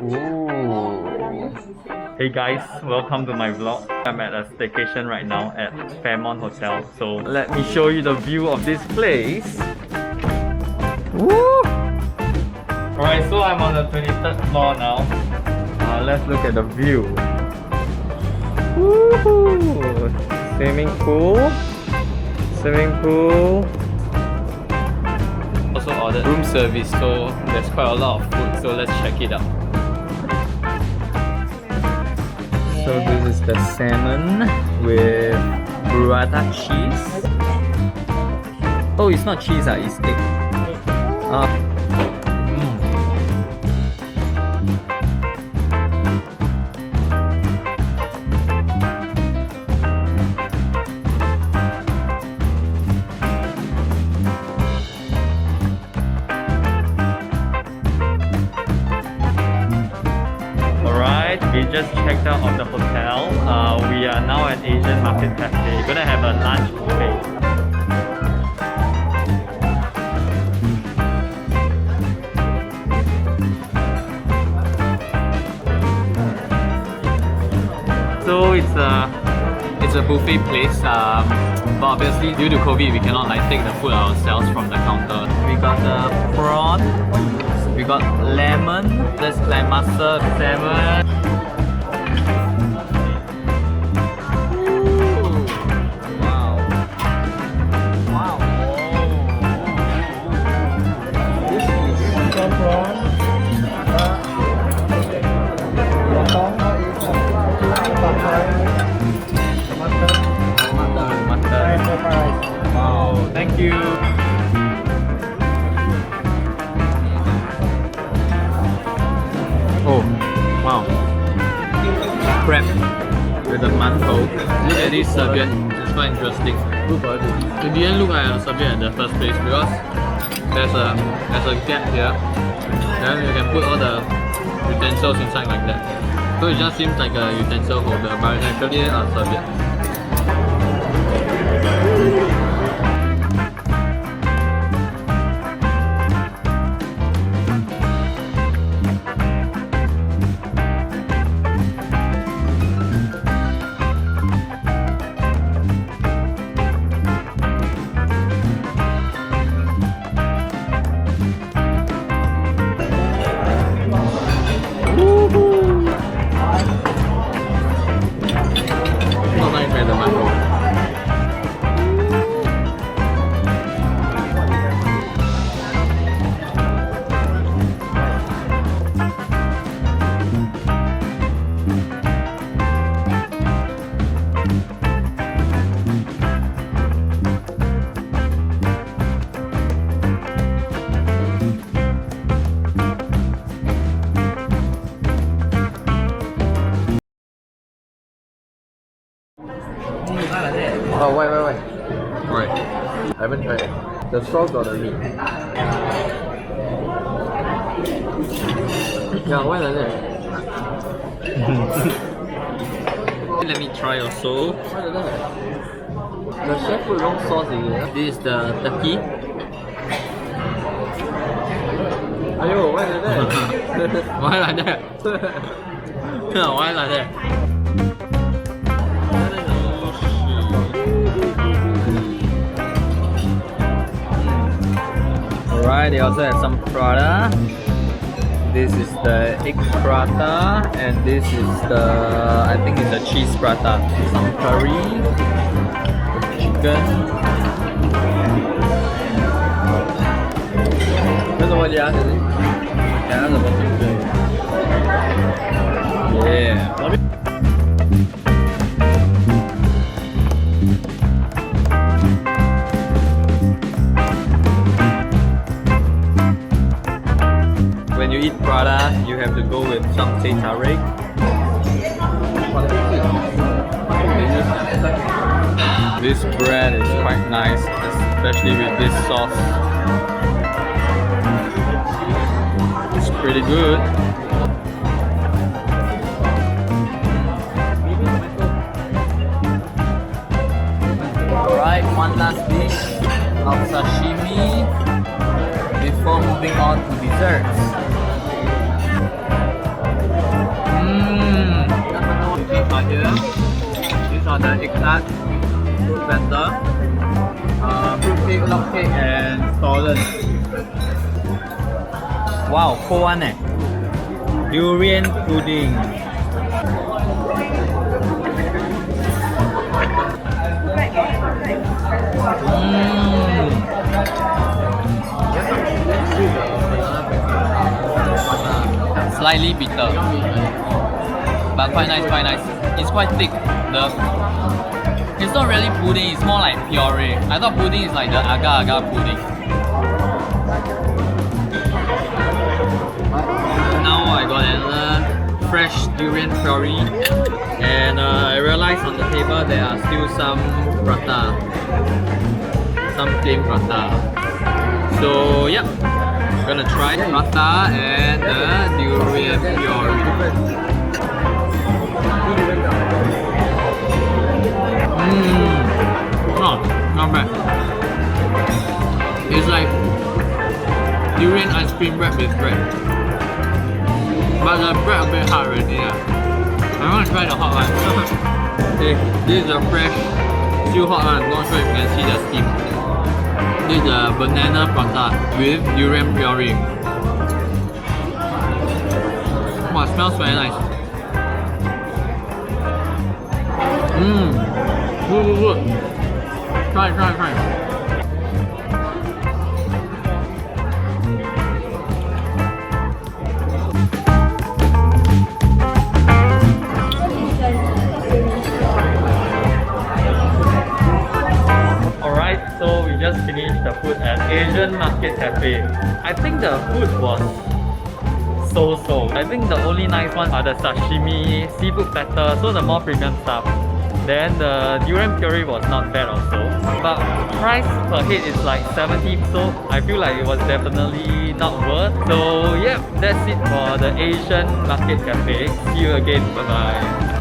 Ooh. Hey guys, welcome to my vlog. I'm at a staycation right now at Fairmont Hotel. So let me show you the view of this place. Woo! Alright, so I'm on the 23rd floor now. Let's look at the view. Woohoo! Swimming pool. Swimming pool. Also ordered room service, so there's quite a lot of food, so let's check it out. So this is the salmon with burrata cheese. Oh, it's not cheese, it's egg. We just checked out of the hotel. We are now at Asian Market Cafe. We're gonna have a lunch buffet. So it's a buffet place, but obviously due to COVID we cannot take the food ourselves from the counter. We got the prawn, we got lemon, there's clam mussel, salmon. Wow, thank you. Oh, wow. Crab with the mantou. Look at this serviette, it's quite interesting. It didn't look like a serviette at the first place because there's a gap here. Then you can put all the utensils inside like that. So it just seems like a utensil holder, but it's actually a serviette. Oh, wait. Right. I haven't tried it. The sauce or the meat? Yeah, why like that? Let me try also. Why like that? The chef put wrong sauce again. This is the turkey. Ayo, why like that? Why like that? Why like that? Alright, they also have some prata. This is the egg prata, and this is the, I think it's a cheese prata. Some curry, chicken. Yeah. When you eat prata, you have to go with some teh tarik. This bread is quite nice, especially with this sauce. It's pretty good. Alright, one last dish of sashimi before moving on to desserts. got the egg tart, fruit platter, fruit cake, log cake, and stollen. Wow, cool one eh. Durian pudding. Slightly bitter, but quite nice, quite nice. It's quite thick. It's not really pudding, it's more like puree. I thought pudding is like the agar-agar pudding. Now I got another fresh durian puree, and I realized on the table there are still some prata, some plain prata. So yeah, I'm gonna try prata and the durian puree. Oh, not bad. It's like durian ice cream wrapped with bread. But the bread a bit hard already. Yeah. I want to try the hot one. Okay, this is the fresh, still hot one. I'm not sure if you can see the steam. This is the banana prata with durian puree. Wow, it smells very nice. Good, good, good. Try. Alright, so we just finished the food at Asian Market Cafe. I think the food was so-so. I think the only nice ones are the sashimi, seafood platter, so the more premium stuff. Then the durian puree was not bad also. But price per head is like 70, so I feel like it was definitely not worth. So yeah, that's it for the Asian Market Cafe. See you again. Bye bye.